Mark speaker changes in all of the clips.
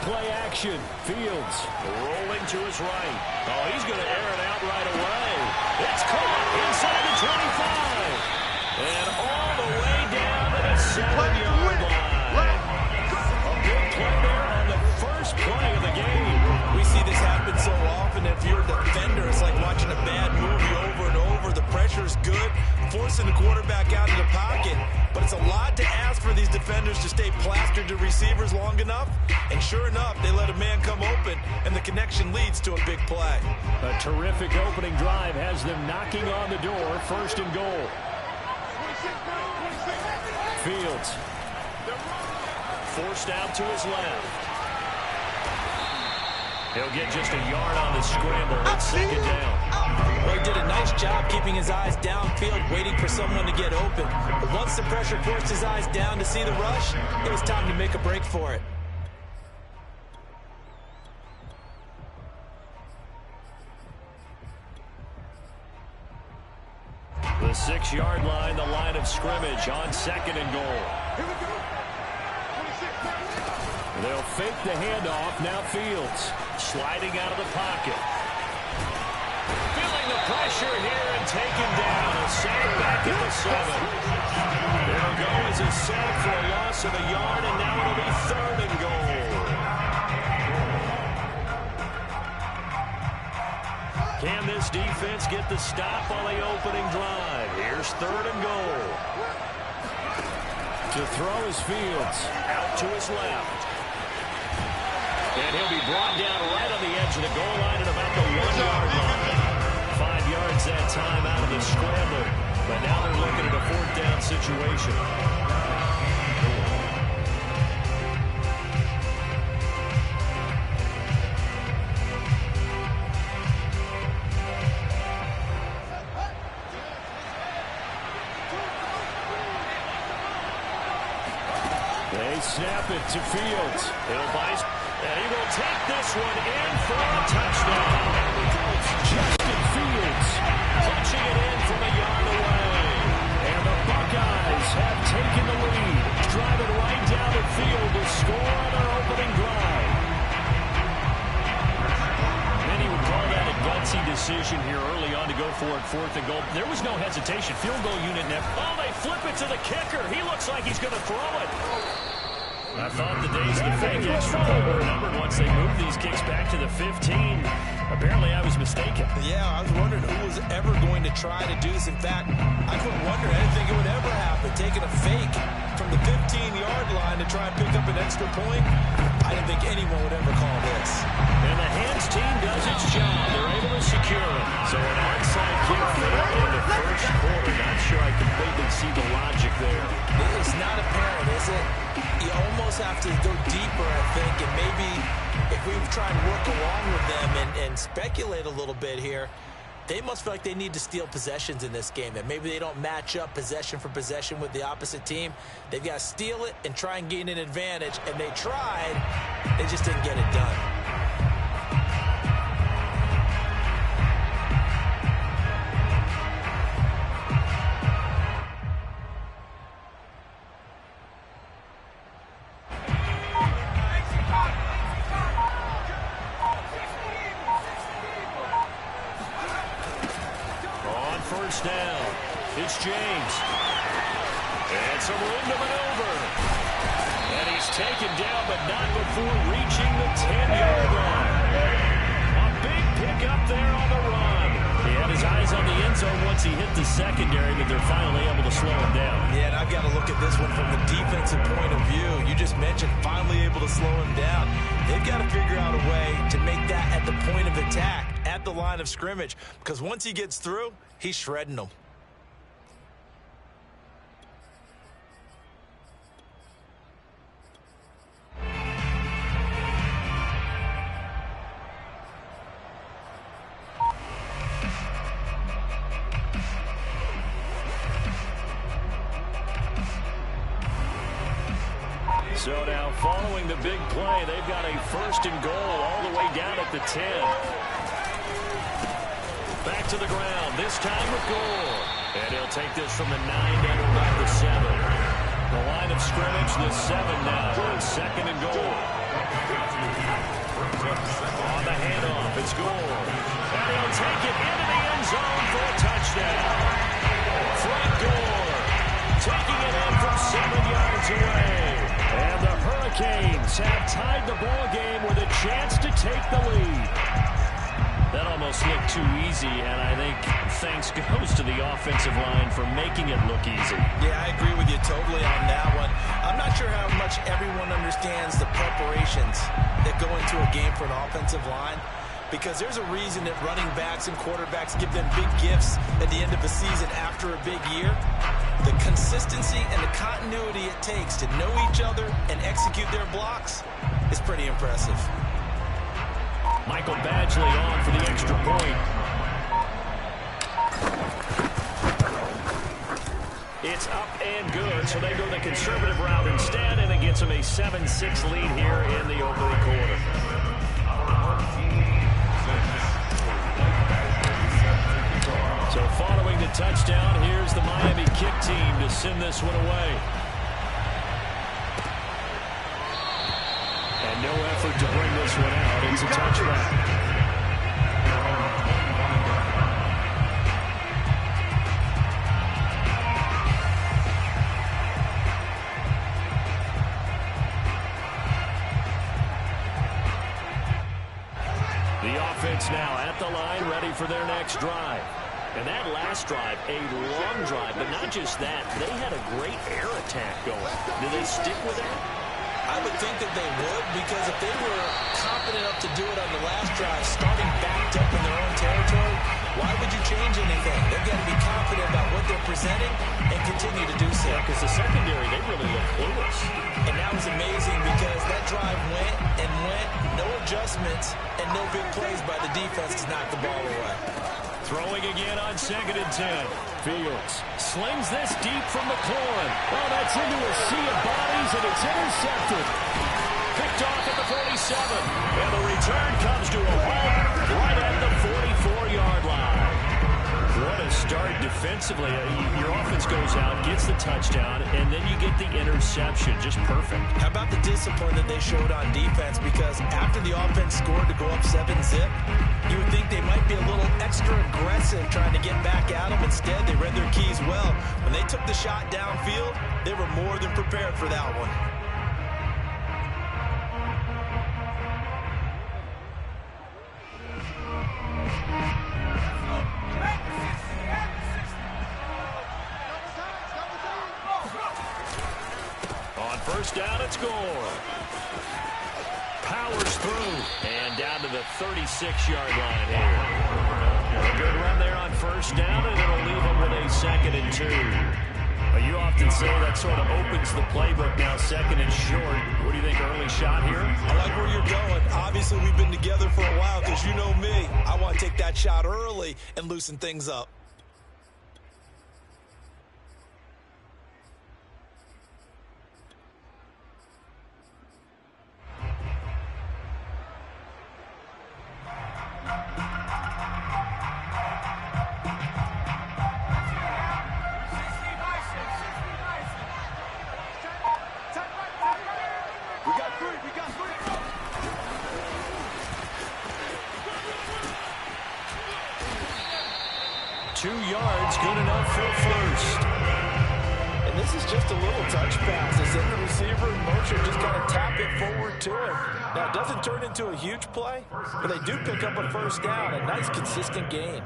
Speaker 1: play action. Fields rolling to his right. Oh, he's going to air it out right away. It's caught inside the 25. And all the way down to the 7-yard line. A big play there on the first play of the game.
Speaker 2: We see this happen so often. If you're a defender, it's like watching a bad movie over and over. The pressure's good, forcing the quarterback out of the pocket. But it's a lot to ask for these defenders to stay plastered to receivers long enough. And sure enough, they let a man come open, and the connection leads to a big play.
Speaker 1: A terrific opening drive has them knocking on the door. First and goal. Fields forced out to his left. He'll get just a yard on the scramble. It's second down.
Speaker 2: Well, he did a nice job keeping his eyes downfield, waiting for someone to get open. But once the pressure forced his eyes down to see the rush, it was time to make a break for it.
Speaker 1: The 6-yard line, the line of scrimmage on second and goal. They'll fake the handoff. Now Fields sliding out of the pocket. Feeling the pressure here and taken down. A sack back at the 7. It'll go as a sack for a loss of a yard, and now it'll be third and goal. Can this defense get the stop on the opening drive? Here's third and goal. To throw is Fields. Out to his left. And he'll be brought down right on the edge of the goal line at about the 1-yard line. 5 yards that time out of the scramble. But now they're looking at a fourth down situation. They snap it to Fields. He'll buy, and he will take this one in for a touchdown. Justin Fields punching it in from a yard away. And the Buckeyes have taken the lead. Driving right down the field to score on their opening drive. Many would call that a gutsy decision here early on to go for it, fourth and goal. There was no hesitation. Field goal unit never. Oh, they flip it to the kicker. He looks like he's going to throw it. I thought the days of the fake extra point were numbered once they moved these kicks back to the 15. Apparently, I was mistaken.
Speaker 2: Yeah, I was wondering who was ever going to try to do this. In fact, I couldn't wonder. I didn't think it would ever happen. Taking a fake from the 15-yard line to try and pick up an extra point, I didn't think anyone would ever call this.
Speaker 1: And the hands team does its job. They're able to secure it. So an onside kick failed in the first quarter. Not sure I completely see the logic there.
Speaker 2: It's not apparent, is it? You almost have to go deeper, I think, and maybe if we try and work along with them and speculate a little bit here, they must feel like they need to steal possessions in this game, that maybe they don't match up possession for possession with the opposite team. They've got to steal it and try and gain an advantage, and they tried. They just didn't get it done.
Speaker 1: Down. It's James. And some room to maneuver. And he's taken down, but not before reaching the 10-yard line. A big pickup there on the run. He had his eyes on the end zone once he hit the secondary, but they're finally able to slow him down.
Speaker 2: Yeah, and I've got to look at this one from the defensive point of view. You just mentioned finally able to slow him down. They've got to figure out a way to make that at the point of attack, at the line of scrimmage, because once he gets through, he's shredding them.
Speaker 1: So now, following the big play, they've got a first and goal all the way down at the 10. Back to the ground, this time with Gore. And he'll take this from the 9 down to about the 7. The line of scrimmage, the 7 now on 2nd and goal. On the handoff, it's Gore. And he'll take it into the end zone for a touchdown. Frank Gore taking it in from 7 yards away. And the Hurricanes have tied the ball game with a chance to take the lead. That almost looked too easy, and I think thanks goes to the offensive line for making it look easy.
Speaker 2: Yeah, I agree with you totally on that one. I'm not sure how much everyone understands the preparations that go into a game for an offensive line, because there's a reason that running backs and quarterbacks give them big gifts at the end of a season after a big year. The consistency and the continuity it takes to know each other and execute their blocks is pretty impressive.
Speaker 1: Michael Badgley on for the extra point. It's up and good, so they go the conservative route instead, and it gets them a 7-6 lead here in the opening quarter. So following the touchdown, here's the Miami kick team to send this one away. And no effort to bring this one out. It's a touchback. The offense now at the line, ready for their next drive. And that last drive, a long drive, but not just that. They had a great air attack going. Did they stick with that?
Speaker 2: I would think that they would, because if they were confident enough to do it on the last drive, starting backed up in their own territory, why would you change anything? They've got to be confident about what they're presenting and continue to do so.
Speaker 1: Yeah, because the secondary, they really look clueless.
Speaker 2: And that was amazing, because that drive went and went, no adjustments, and no big plays by the defense to knock the ball away.
Speaker 1: Throwing again on 2nd and 10. Fields slings this deep from McLaurin. Oh, that's into a sea of bodies, and it's intercepted. Picked off at the 47. And the return comes to a halt right at the 44-yard line. What a start defensively. Your offense goes out, gets the touchdown, and then you get the interception. Just perfect.
Speaker 2: How about the discipline that they showed on defense? Because after the offense scored to go up 7-zip, you would think they might be a little extra aggressive trying to get back at them. Instead, they read their keys well. When they took the shot downfield, they were more than prepared for that one.
Speaker 1: On first down, it's Gore. Powers through and down to the 36-yard line here. A good run there on first down, and it'll leave them with a 2nd and 2. Well, you often say that sort of opens the playbook now, 2nd and short. What do you think, early shot here?
Speaker 2: I like where you're going. Obviously, we've been together for a while, because you know me. I want to take that shot early and loosen things up.
Speaker 1: Good enough for first.
Speaker 2: And this is just a little touch pass. They send the receiver in motion, just kind of tap it forward to him. Now, it doesn't turn into a huge play, but they do pick up a first down. A nice, consistent gain.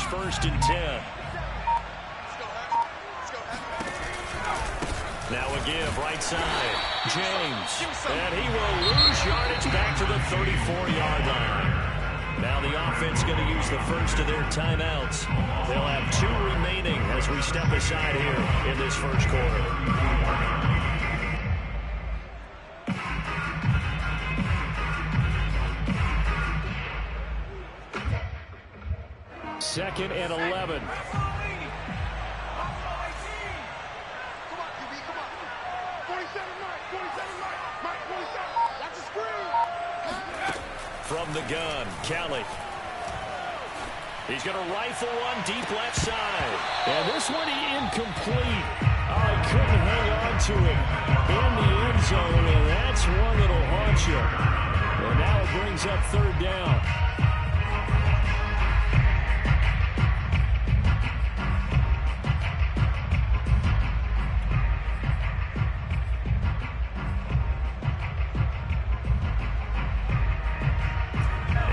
Speaker 1: First and 10. Now a give, right side. James. And he will lose yardage back to the 34-yard line. Now the offense going to use the first of their timeouts. They'll have 2 remaining as we step aside here in this first quarter. 2nd and 11. From the gun, Kelly. He's going to rifle one deep left side. And this one incomplete. Oh, he couldn't hang on to it in the end zone, and that's one that'll haunt you. And now it brings up 3rd down.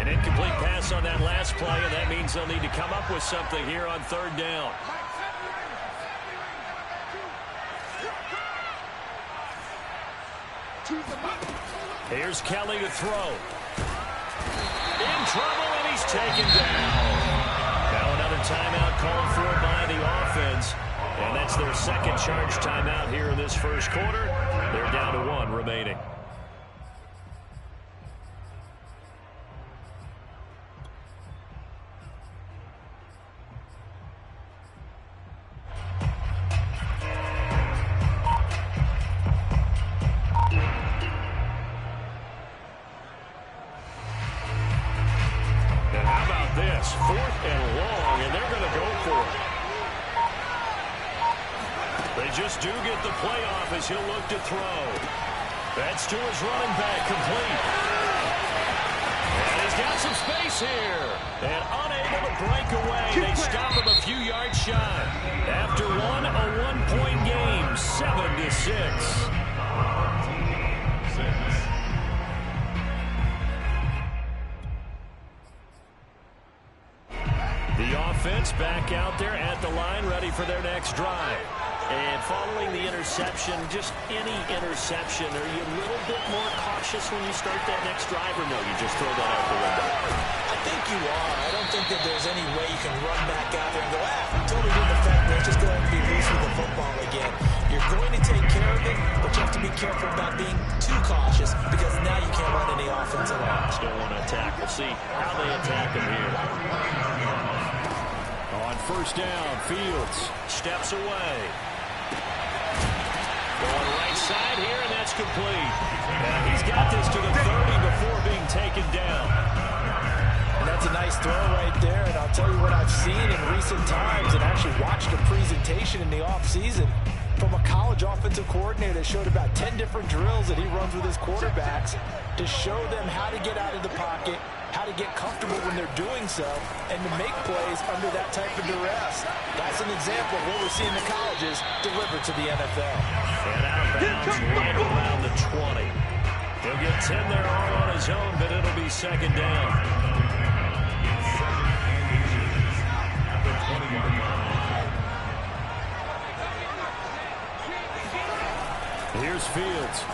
Speaker 1: An incomplete pass on that last play, and that means they'll need to come up with something here on 3rd down. Here's Kelly to throw. In trouble, and he's taken down. Now another timeout called for by the offense. And that's their 2nd charge timeout here in this 1st quarter. They're down to 1 remaining. This 4th and long, and they're going to go for it. They just do get the playoff as he'll look to throw. That's to his running back, complete. And he's got some space here. And unable to break away. They stop him a few yards shy. After one, a 1-point game, 7-6. The offense back out there at the line, ready for their next drive. And following the interception, just any interception, are you a little bit more cautious when you start that next drive, or no, you just throw that out the window?
Speaker 2: I think you are. I don't think that there's any way you can run back out there and go, totally didn't affect me. Let's just go ahead and be loose with the football again. You're going to take care of it, but you have to be careful about being too cautious because now you can't run any offense at all.
Speaker 1: Still want to attack. We'll see how they attack him here. On 1st down, Fields steps away. Going right side here, and that's complete. And he's got this to the 30 before being taken down.
Speaker 2: And that's a nice throw right there, and I'll tell you what I've seen in recent times and actually watched a presentation in the offseason from a college offensive coordinator that showed about 10 different drills that he runs with his quarterbacks to show them how to get out of the pocket, how to get comfortable when they're doing so, and to make plays under that type of duress. That's an example of what we're seeing in the colleges delivered to the NFL.
Speaker 1: And out of bounds right around the 20. He'll get 10 there all on his own, but it'll be 2nd down. Here's Fields.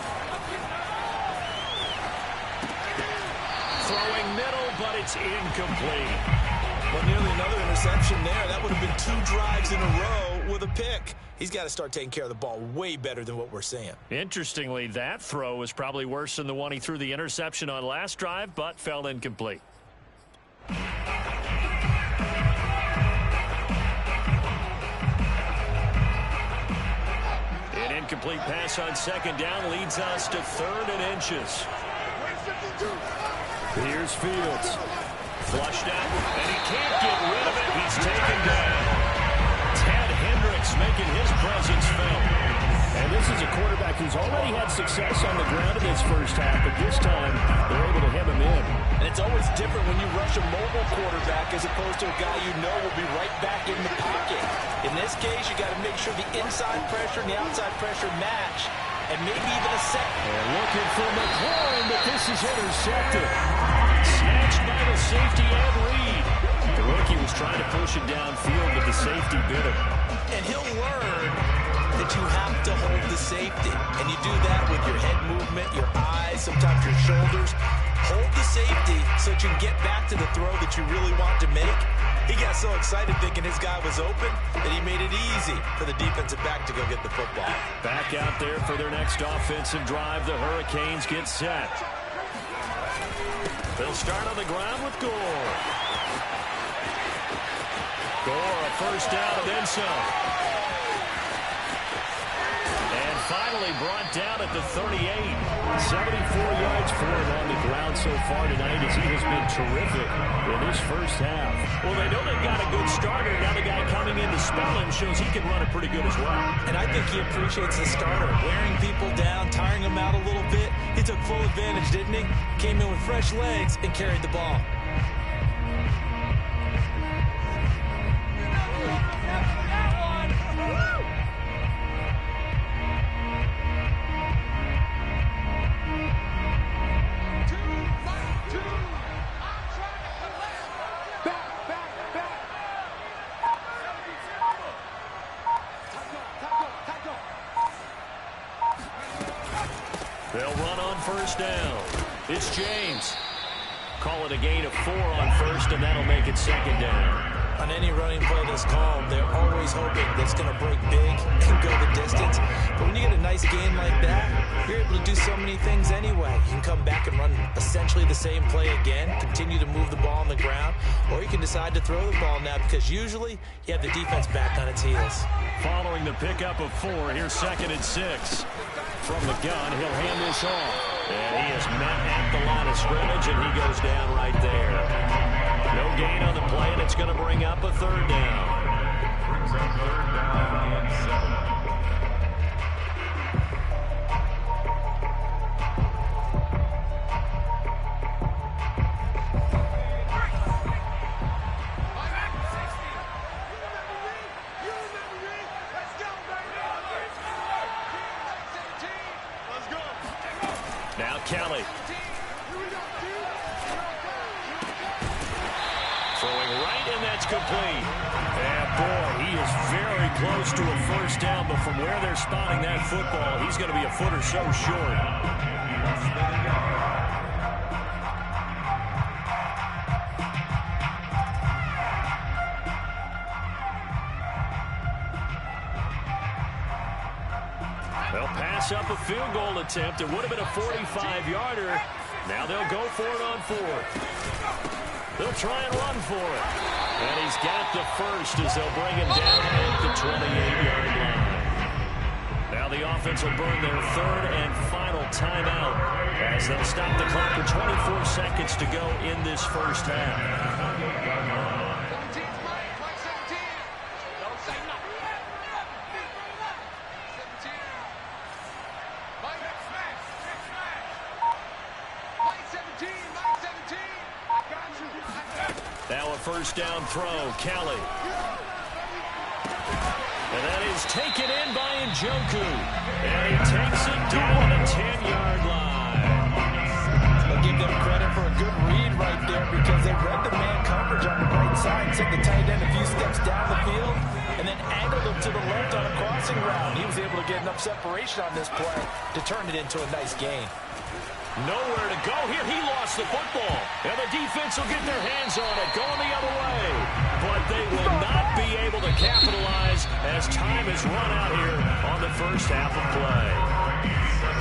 Speaker 1: Throwing middle, but it's incomplete.
Speaker 2: Well, nearly another interception there. That would have been 2 drives in a row with a pick. He's got to start taking care of the ball way better than what we're seeing.
Speaker 1: Interestingly, that throw was probably worse than the one he threw the interception on last drive, but fell incomplete. An incomplete pass on 2nd down leads us to 3rd and inches. Here's Fields. Flushed out, and he can't get rid of it. He's taken down. Ted Hendricks making his presence felt. And this is a quarterback who's already had success on the ground in this 1st half, but this time they're able to hem him in.
Speaker 2: And it's always different when you rush a mobile quarterback as opposed to a guy you know will be right back in the pocket. In this case, you got to make sure the inside pressure and the outside pressure match, and maybe even a set.
Speaker 1: And looking for McLaurin, but this is intercepted. Snatched by the safety and Reed. The rookie was trying to push it downfield, but the safety bit him.
Speaker 2: And he'll learn that you have to hold the safety. And you do that with your head movement, your eyes, sometimes your shoulders. Hold the safety so that you can get back to the throw that you really want to make. He got so excited thinking his guy was open that he made it easy for the defensive back to go get the football.
Speaker 1: Back out there for their next offensive drive. The Hurricanes get set. They'll start on the ground with Gore. Score a first down and then some. And finally brought down at the 38. 74 yards for him on the ground so far tonight as he has been terrific in this first half. Well, they know they've got a good starter. Now the guy coming in to spell him shows he can run it pretty good as well.
Speaker 2: And I think he appreciates the starter. Wearing people down, tiring them out a little bit. He took full advantage, didn't he? Came in with fresh legs and carried the ball.
Speaker 1: They'll run on first down. It's James. Call it a gain of 4 on first, and that'll make it second down.
Speaker 2: On any running play that's called, they're always hoping that's going to break big and go the distance. But when you get a nice gain like that, you're able to do so many things anyway. You can come back and run essentially the same play again, continue to move the ball on the ground, or you can decide to throw the ball now because usually you have the defense back on its heels.
Speaker 1: Following the pickup of 4, here's 2nd and 6. From the gun, he'll hand this off. And he is met at the line of scrimmage, and he goes down right there. No gain on the play, and it's going to bring up a 3rd down. Brings up 3rd down and 7. Now Kelly. Throwing right, and that's complete. And boy, he is very close to a first down, but from where they're spotting that football, he's going to be a foot or so short. They'll pass up a field goal attempt. It would have been a 45-yarder. Now they'll go for it on 4th. They'll try and run for it. And he's got the first as they'll bring him down at the 28-yard line. Now the offense will burn their 3rd and final timeout as they'll stop the clock with 24 seconds to go in this first half. Now a first down throw, Kelly. And that is taken in by Njoku. And he takes it down the 10-yard line.
Speaker 2: I'll give them credit for a good read right there because they read the man coverage on the right side, took the tight end a few steps down the field, and then angled him to the left on a crossing route. He was able to get enough separation on this play to turn it into a nice gain.
Speaker 1: Nowhere to go here. He lost the football. And the defense will get their hands on it, going the other way. But they will not be able to capitalize as time has run out here on the first half of play.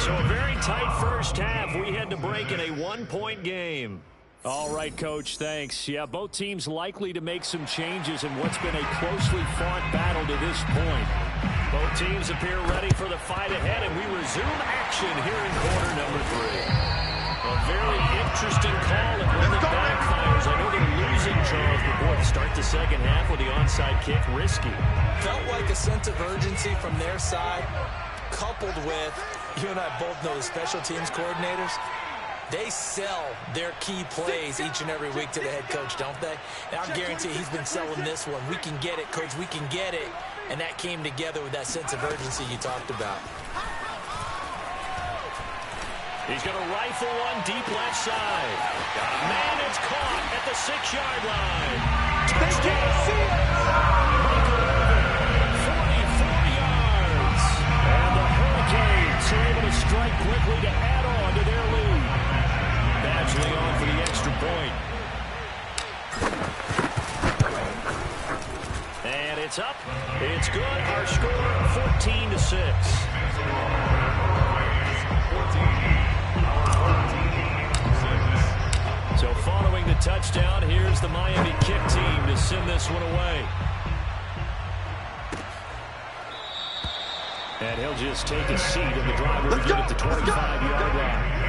Speaker 1: So a very tight first half. We had to break in a 1-point game. All right, Coach, thanks. Yeah, both teams likely to make some changes in what's been a closely fought battle to this point. Both teams appear ready for the fight ahead, and we resume action here in quarter number 3. A very interesting call, and when it backfires, I know they're losing, Charles, but boy, to start the second half with the onside kick, risky.
Speaker 2: Felt like a sense of urgency from their side, coupled with, you and I both know the special teams coordinators, they sell their key plays each and every week to the head coach, don't they? And I guarantee he's been selling this one. We can get it, Coach, we can get it. And that came together with that sense of urgency you talked about.
Speaker 1: He's going to rifle one deep left side. Man, it's caught at the 6-yard line. Touchdown. 44 yards. And the Hurricanes are able to strike quickly to add on to their lead. Badgley on for the extra point. And it's up. It's good. Our score, 14-6. So following the touchdown, here's the Miami kick team to send this one away. And he'll just take a seat, and the driver will begin at the 25-yard line.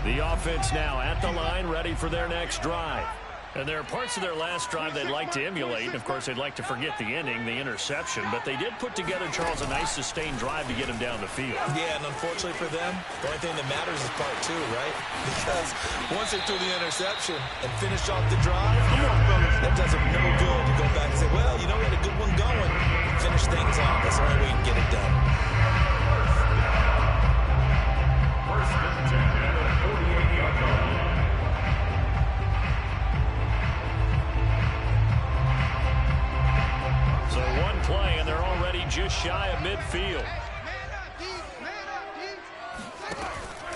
Speaker 1: The offense now at the line, ready for their next drive. And there are parts of their last drive they'd like to emulate. And, of course, they'd like to forget the ending, the interception. But they did put together, Charles, a nice sustained drive to get him down the field.
Speaker 2: Yeah, and unfortunately for them, the only thing that matters is part two, right? Because once they threw the interception and finished off the drive, that does them no good to go back and say, well, you know, we had a good one going. Finish things off. That's the only way you can get it done.
Speaker 3: First and 10 at the 48-yard line.
Speaker 1: So one play, and they're already just shy of midfield.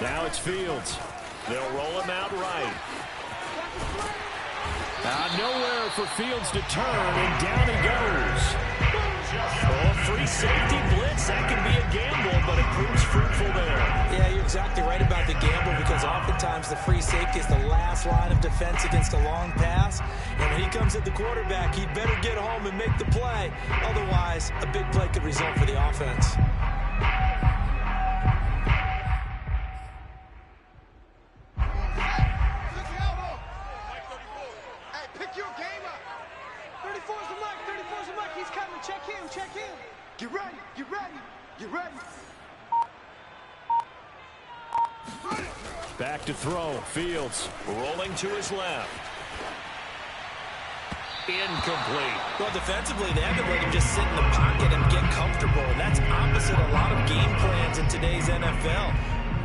Speaker 1: Now it's Fields. They'll roll him out right. Nowhere for Fields to turn, and down he goes. Oh, free safety blitz. That can be a gamble, but it proves fruitful there.
Speaker 2: Yeah, you're exactly right about the gamble, because oftentimes the free safety is the last line of defense against a long pass. And when he comes at the quarterback, he'd better get home and make the play. Otherwise, a big play could result for the offense.
Speaker 1: Back to throw. Fields rolling to his left. Incomplete.
Speaker 2: Well, defensively, they haven't let him just sit in the pocket and get comfortable. And that's opposite a lot of game plans in today's NFL.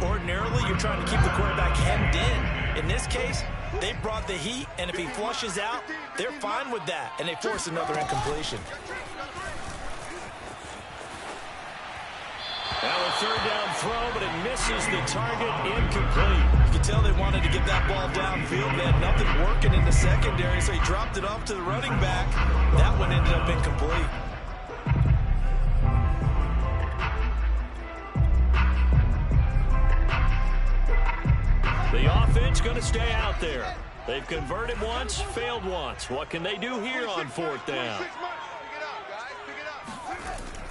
Speaker 2: Ordinarily, you're trying to keep the quarterback hemmed in. In this case, they brought the heat, and if he flushes out, they're fine with that, and they force another incompletion.
Speaker 1: Now a third down throw, but it misses the target. Incomplete.
Speaker 2: You can tell they wanted to get that ball downfield. They had nothing working in the secondary, so he dropped it off to the running back. That one ended up incomplete.
Speaker 1: The offense going to stay out there. They've converted once, failed once. What can they do here on fourth down?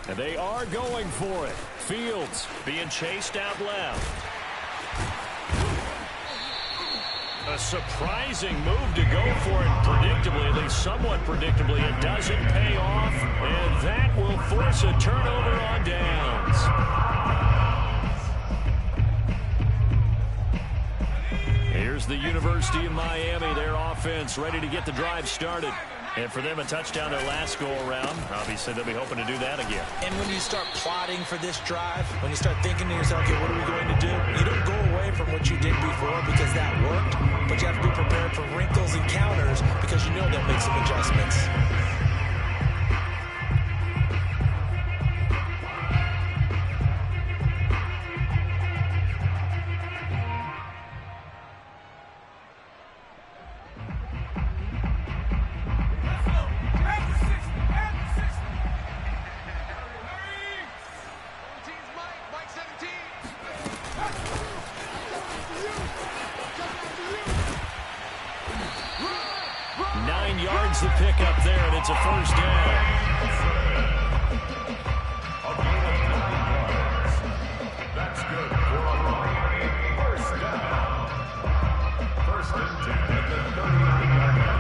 Speaker 1: And they are going for it. Fields being chased out left. A surprising move to go for it predictably, at least somewhat predictably. It doesn't pay off, and that will force a turnover on downs. Here's the University of Miami, their offense ready to get the drive started. And for them, a touchdown their last go-around. Obviously, they'll be hoping to do that again.
Speaker 2: And when you start plotting for this drive, when you start thinking to yourself, okay, what are we going to do? You don't go away from what you did before because that worked, but you have to be prepared for wrinkles and counters because you know they'll make some adjustments.
Speaker 1: The pickup there, and it's a first down.
Speaker 3: That's good for a Miami first down. First and 10 at the 39-yard line.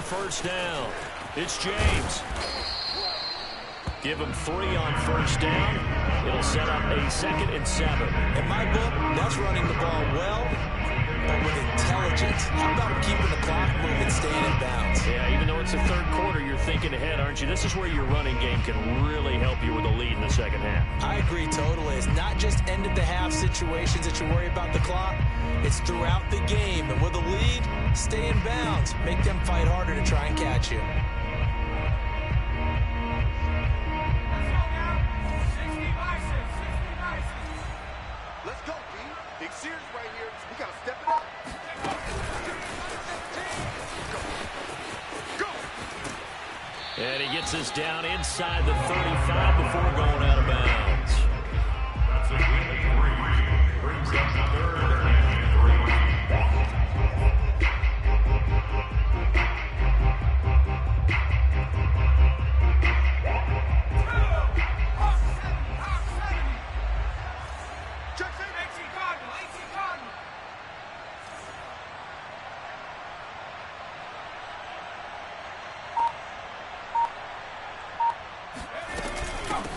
Speaker 1: First down. It's James. Give him 3 on first down. It'll set up a 2nd and 7.
Speaker 2: In my book, that's running the ball well, but with intelligence. How about keeping the clock moving, staying in bounds?
Speaker 1: Yeah, even though it's the third quarter, you're thinking ahead, aren't you? This is where your running game can really help you with a lead in the second half.
Speaker 2: I agree totally. It's not just end-of-the-half situations that you worry about the clock. It's throughout the game. And with a lead, stay in bounds. Make them fight harder to try and catch you.
Speaker 4: serious right here. We got to step it up. Go.
Speaker 1: And he gets us down inside the 35 before going out of bounds.
Speaker 3: That's a gain of 3. Brings up third and 3.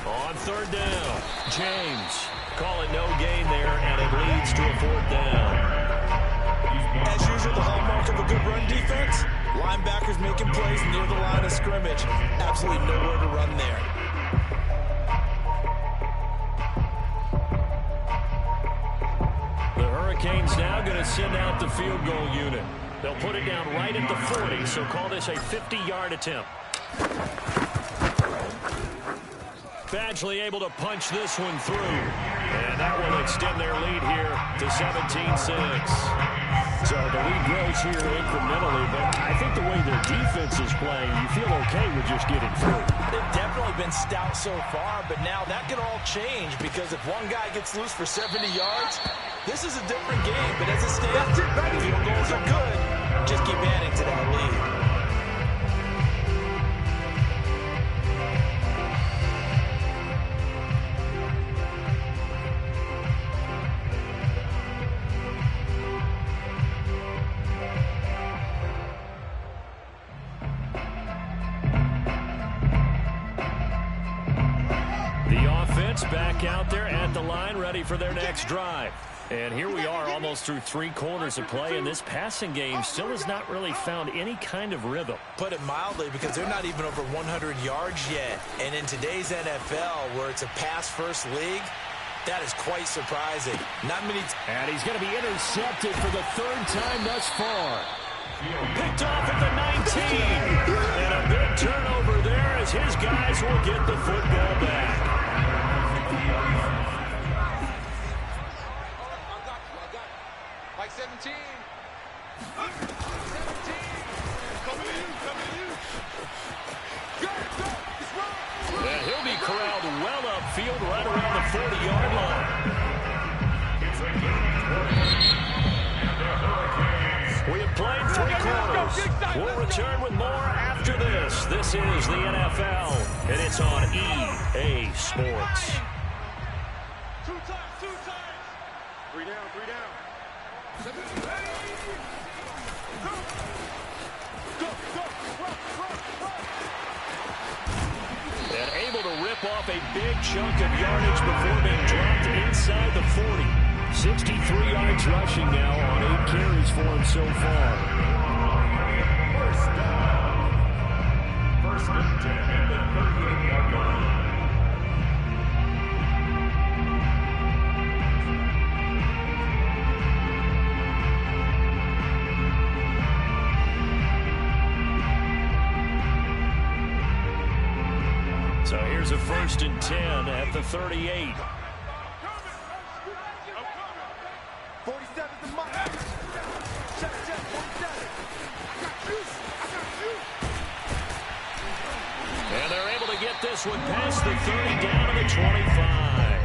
Speaker 1: On third down, James calling no gain there, and it leads to a fourth down.
Speaker 2: As usual, the hallmark of a good run defense, linebackers making plays near the line of scrimmage. Absolutely nowhere to run there.
Speaker 1: The Hurricanes now going to send out the field goal unit. They'll put it down right at the 40, so call this a 50-yard attempt. Badgley able to punch this one through. And that will extend their lead here to 17-6. So the lead grows here incrementally, but I think the way their defense is playing, you feel okay with just getting through.
Speaker 2: They've definitely been stout so far, but now that could all change because if one guy gets loose for 70 yards, this is a different game. But as it stands, field goals are good. Just keep adding to that lead.
Speaker 1: Back out there at the line, ready for their next drive. And here we are almost through 3 quarters of play, and this passing game still has not really found any kind of rhythm.
Speaker 2: Put it mildly, because they're not even over 100 yards yet. And in today's NFL, where it's a pass-first league, that is quite surprising. Not many.
Speaker 1: And he's going to be intercepted for the 3rd time thus far. Picked off at the 19. And a big turnover there as his guys will get the football back.
Speaker 4: Like 17. 17. Come to you. Go.
Speaker 1: And he'll be corralled well upfield right around the 40-yard line.
Speaker 3: It's a game 20.
Speaker 1: We have played 3 quarters. We'll return with more after this. This is the NFL, and it's on EA Sports.
Speaker 4: 2 times. 3 down.
Speaker 1: And able to rip off a big chunk of yardage before being dropped inside the 40. 63 yards rushing now on 8 carries for him so far.
Speaker 3: First down. First and 10 at the 38-yard line.
Speaker 1: So here's a 1st and 10 at the 38.
Speaker 4: 47 to Mike. Check, 47. I got you.
Speaker 1: And they're able to get this one past the 30 down to the 25.